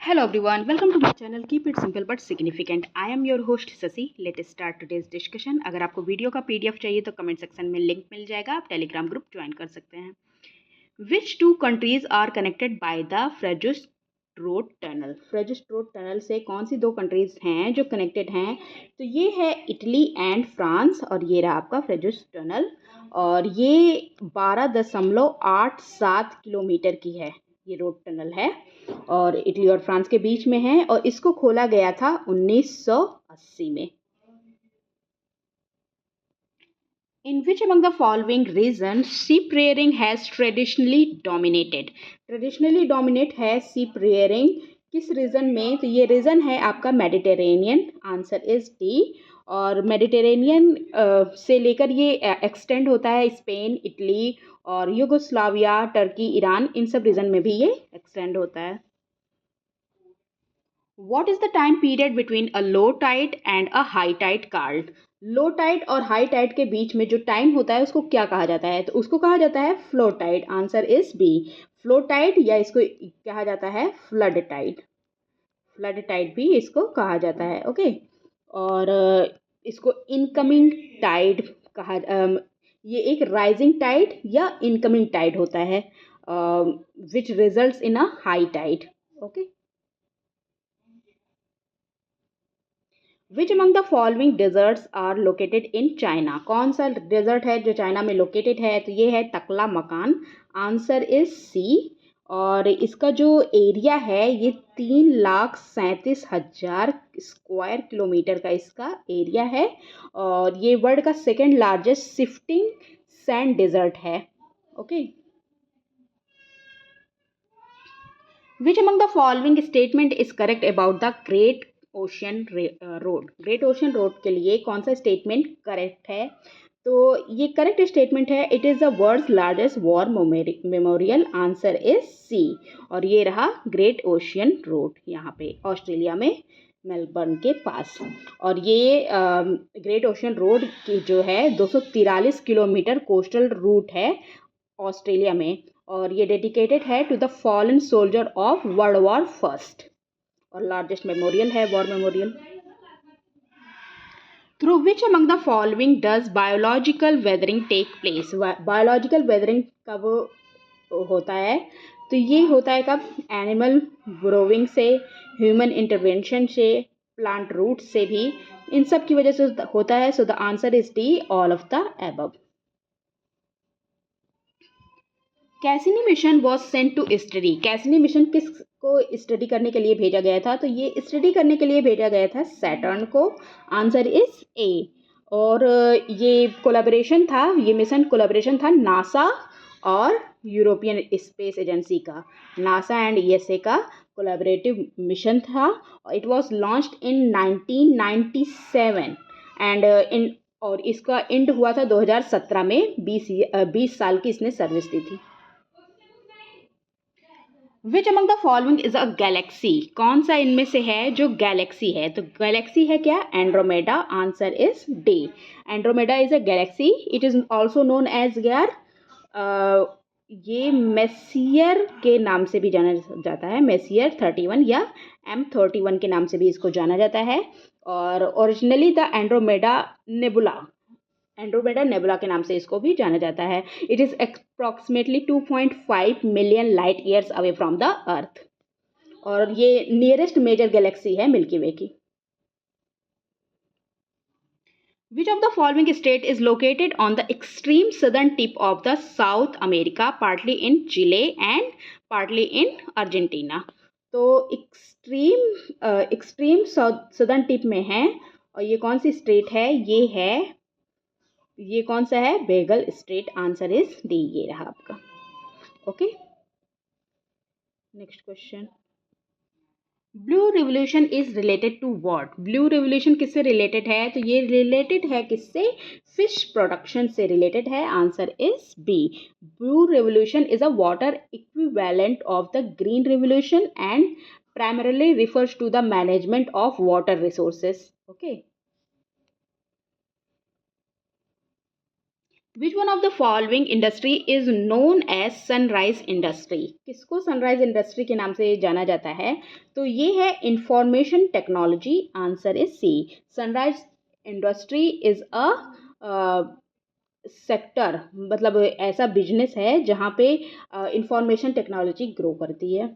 Hello everyone, welcome to my channel. Keep it simple but significant. I am your host Sasi. Let's start today's discussion. अगर आपको video का PDF चाहिए तो comment section में link मिल जाएगा, आप Telegram group join कर सकते हैं. Which two countries are connected by the Frejus road tunnel? Frejus road tunnel से कौन सी दो कंट्रीज हैं जो कनेक्टेड हैं? तो ये है इटली एंड फ्रांस और ये रहा आपका फ्रेजुस टनल और ये 12.87 किलोमीटर की है. ये रोड टनल है और इटली और फ्रांस के बीच में है और इसको खोला गया था 1980 में. In which among the following reasons sheep rearing has traditionally dominated? Traditionally dominate है sheep rearing किस रीजन में? तो ये रीजन है आपका मेडिटेरेनियन. Answer is D. और मेडिटेरेनियन से लेकर ये एक्सटेंड होता है स्पेन, इटली और युगोस्लाविया, टर्की, ईरान, इन सब रीजन में भी ये एक्सटेंड होता है. What is the time period between a low tide and a high tide called? Low tide और हाई टाइड के बीच में जो टाइम होता है उसको क्या कहा जाता है? तो उसको कहा जाता है flow tide. Answer is B. Flow tide या इसको कहा जाता है फ्लड टाइड. फ्लड टाइड भी इसको कहा जाता है. ओके. और इसको इनकमिंग टाइड कहा ये एक राइजिंग टाइड या इनकमिंग टाइड होता है which results in a high tide. Okay. Which among the following deserts are located in China? कौन सा डेजर्ट है जो चाइना में लोकेटेड है? तो ये है Taklamakan. Answer is C. और इसका जो एरिया है ये 3,37,000 स्क्वायर किलोमीटर का इसका एरिया है और ये वर्ल्ड का second largest shifting sand desert है. Okay. Which among the following statement is correct about the Great Ocean Road? Great Ocean Road के लिए कौन सा स्टेटमेंट करेक्ट है? तो ये करेक्ट स्टेटमेंट है. It is the world's largest war memorial. Answer is C. और ये रहा ग्रेट ओशन रोड यहाँ पे ऑस्ट्रेलिया में मेलबर्न के पास. और ये ग्रेट ओशन रोड की जो है 243 किलोमीटर कोस्टल रूट है ऑस्ट्रेलिया में और ये डेडिकेटेड है to the fallen soldier of World War first और लार्जेस्ट मेमोरियल है war memorial. Through which among the following does biological weathering take place? Biological weathering कब होता है? तो ये होता है कब? एनिमल ग्रोविंग से, ह्यूमन इंटरवेंशन से, प्लांट रूट से भी, इन सब की वजह से होता है. So the answer is D, all of the above. Cassini mission was sent to study. Cassini mission किसको स्टडी करने के लिए भेजा गया था? तो ये स्टडी करने के लिए भेजा गया था सैटर्न को. आंसर इज ए. और ये कोलैबोरेशन था, ये मिशन कोलैबोरेशन था नासा और यूरोपियन स्पेस एजेंसी का. नासा एंड यूएसए का कोलैबोरेटिव मिशन था. It was launched in 1997 and और इसका एंड हुआ था 2017 में. 20 साल की इसने सर्विस दी थी. विच among the following is a Galaxy? कौन सा इनमें से है जो गैलेक्सी है? तो गैलेक्सी है क्या? Andromeda. Answer is D. Andromeda is a galaxy. It is also known as यार ये मेसियर के नाम से भी जाना जाता है. मेसियर 31 या M31 के नाम से भी इसको जाना जाता है. और ओरिजिनली द एंड्रोमेडा नेबुला के नाम से इसको भी जाना जाता है. It is approximately 2.5 million light years away from the earth और ये नियरेस्ट मेजर गैलेक्सी है मिल्की वे की. Which of the following state is located on the extreme southern tip of the South America, partly in Chile and partly in Argentina? तो extreme southern tip में है और ये कौन सी स्टेट है? ये कौन सा है? बेगल स्टेट. Answer is D. ये रहा आपका. Okay. Next question. Blue revolution is related to what? Blue revolution किससे रिलेटेड है? तो ये रिलेटेड है किससे? फिश प्रोडक्शन से रिलेटेड है. Answer is B. Blue revolution is a water equivalent of the green revolution and primarily refers to the management of water resources. Okay. Which one of the following industry is known as sunrise industry? किसको sunrise industry के नाम से जाना जाता है? तो ये है information technology. Answer is C. Sunrise industry is a sector, मतलब ऐसा बिजनेस है जहाँ पे इंफॉर्मेशन टेक्नोलॉजी ग्रो करती है।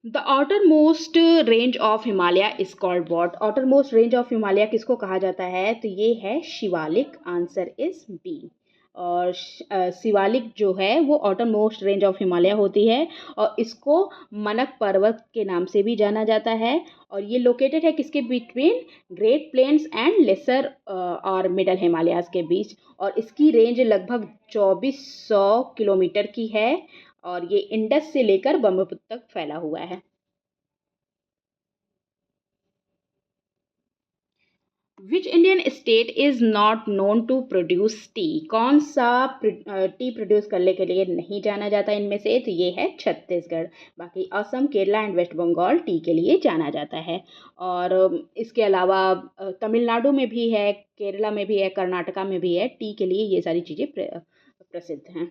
The outer most range of Himalaya is called what? Outer most range of Himalaya किसको कहा जाता है? तो ये है शिवालिक। Answer is B. और शिवालिक जो है वो outer most range of Himalaya होती है और इसको मनक पर्वत के नाम से भी जाना जाता है। और ये लोकेटेड है किसके between? Great plains and lesser और मिडल हिमालयाज के बीच। और इसकी रेंज लगभग 2400 किलोमीटर की है और ये इंडस से लेकर ब्रह्मपुत्र तक फैला हुआ है। Which Indian state is not known to produce tea? कौन सा टी प्रोड्यूस करने के लिए नहीं जाना जाता इनमें से? तो ये है छत्तीसगढ़। बाकी असम, केरला एंड वेस्ट बंगाल टी के लिए जाना जाता है। और इसके अलावा तमिलनाडु में भी है, केरला में भी है, कर्नाटका में भी है। टी के लिए ये सारी चीज़ें प्रसिद्ध हैं।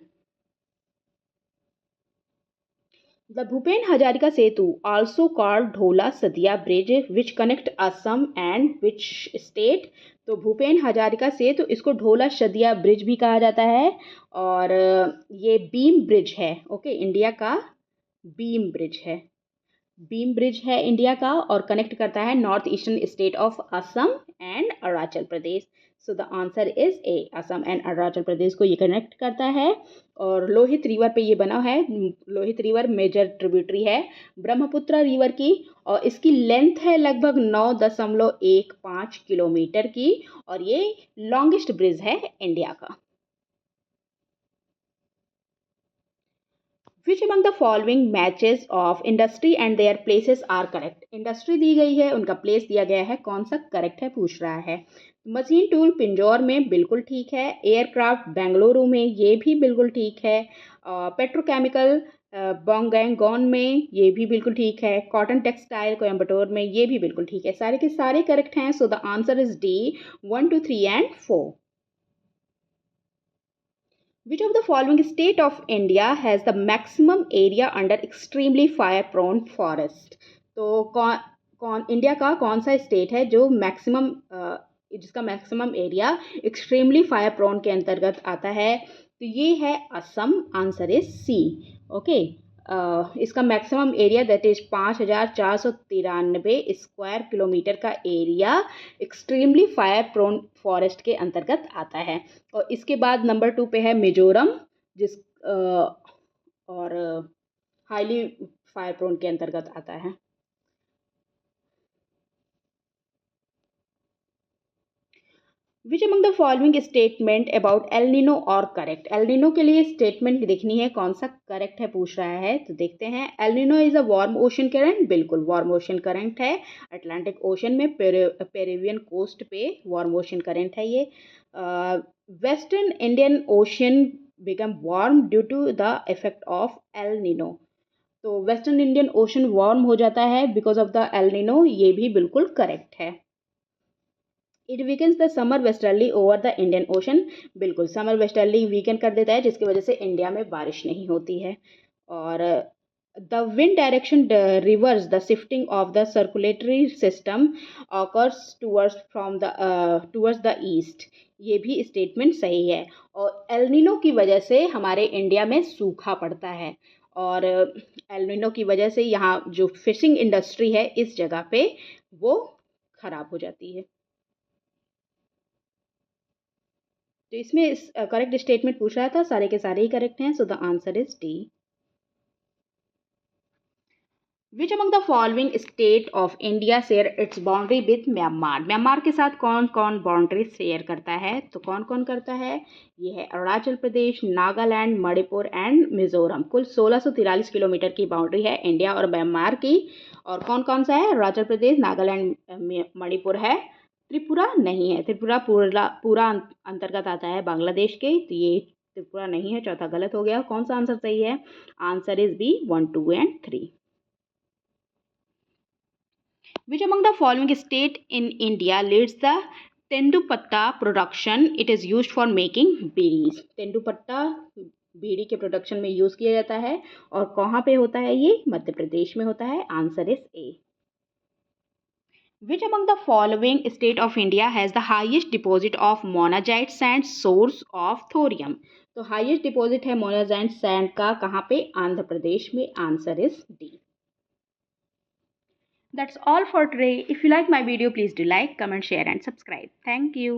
The Bhupen Hazarika Setu, also called Dhola Sadia Bridge, which connect Assam and which state? तो भूपेन हजारिका सेतु इसको ढोला सदिया ब्रिज भी कहा जाता है और ये बीम ब्रिज है। ओके, इंडिया का बीम ब्रिज है। बीम ब्रिज है इंडिया का और कनेक्ट करता है north eastern state of Assam and Arunachal Pradesh. So the answer is A. Assam and Arunachal Pradesh को ये कनेक्ट करता है और लोहित रिवर पे ये बना है। लोहित रिवर मेजर ट्रिब्यूटरी है ब्रह्मपुत्र रिवर की और इसकी लेंथ है लगभग 9.15 किलोमीटर की और ये लॉन्गेस्ट ब्रिज है इंडिया का। Which among the following matches of industry and their places are correct? Industry दी गई है, उनका प्लेस दिया गया है, कौन सा करेक्ट है पूछ रहा है। मशीन टूल पिंजौर में बिल्कुल ठीक है। एयरक्राफ्ट बेंगलुरु में ये भी बिल्कुल ठीक है। पेट्रोकेमिकल बोंगैंगॉन में ये भी बिल्कुल ठीक है। कॉटन टेक्सटाइल कोयम्बटूर में ये भी बिल्कुल ठीक है। सारे के सारे करेक्ट हैं। सो the answer is D 1, 2, 3 and 4। Which of the following state of India has the maximum area under extremely fire prone forest? तो कौन इंडिया का कौन सा स्टेट है जो मैक्सिमम जिसका maximum area extremely fire prone के अंतर्गत आता है? तो ये है Assam. Answer is C. Okay, इसका maximum area that is 5493 square kilometre का area extremely fire prone forest के अंतर्गत आता है। और इसके बाद नंबर 2 पे है मिजोरम जिस और हाईली फायर प्रोन के अंतर्गत आता है। विच among the following statement about El Nino और करेक्ट? एल नीनो के लिए स्टेटमेंट देखनी है, कौन सा करेक्ट है पूछ रहा है। तो देखते हैं। El Nino is a warm ocean current. बिल्कुल वार्म ओशन करंट है। अटलांटिक ओशन में पेरिवियन कोस्ट पे वार्म ओशन करंट है ये। Western Indian Ocean become warm due to the effect of El Nino. तो वेस्टर्न इंडियन ओशन वार्म हो जाता है because of the El Nino, ये भी बिल्कुल करेक्ट है। It weakens the summer westerly over the Indian Ocean. बिल्कुल summer westerly weekend कर देता है जिसकी वजह से इंडिया में बारिश नहीं होती है। और the wind direction reverse the shifting of the circulatory system occurs towards the east. ये भी स्टेटमेंट सही है। और एलनिनो की वजह से हमारे इंडिया में सूखा पड़ता है और एलनिनो की वजह से यहाँ जो फिशिंग इंडस्ट्री है इस जगह पे वो खराब हो जाती है। तो इसमें करेक्ट स्टेटमेंट पूछ रहा था, सारे के सारे ही करेक्ट हैं। सो the answer is D. Which among the following state of India share its boundary with Myanmar? Myanmar के साथ कौन कौन बाउंड्री शेयर करता है? तो कौन कौन करता है? ये है अरुणाचल प्रदेश, नागालैंड, मणिपुर एंड मिजोरम। कुल 1643 किलोमीटर की बाउंड्री है इंडिया और म्यांमार की। और कौन कौन सा है? अरुणाचल प्रदेश, नागालैंड, मणिपुर है। त्रिपुरा नहीं है। त्रिपुरा पूरा पूरा अंतर्गत आता है बांग्लादेश के, तो ये त्रिपुरा नहीं है। चौथा गलत हो गया। कौन सा आंसर सही है? Answer is B 1, 2 and 3। Which among the following state in India leads the tendupatta production? It is used for making beedis. तेंदुपत्ता बीड़ी के प्रोडक्शन में यूज़ किया जाता है और कहाँ पे होता है ये? मध्य प्रदेश में होता है। Answer is A. Which among the following state of India has the highest deposit of monazite sand, source of thorium? तो हाईएस्ट डिपॉजिट है मोनाजाइट सैंड का, कहाँ पे? आंध्र प्रदेश में। Answer is D. That's all for today. If you like my video, please do like, comment, share and subscribe. Thank you.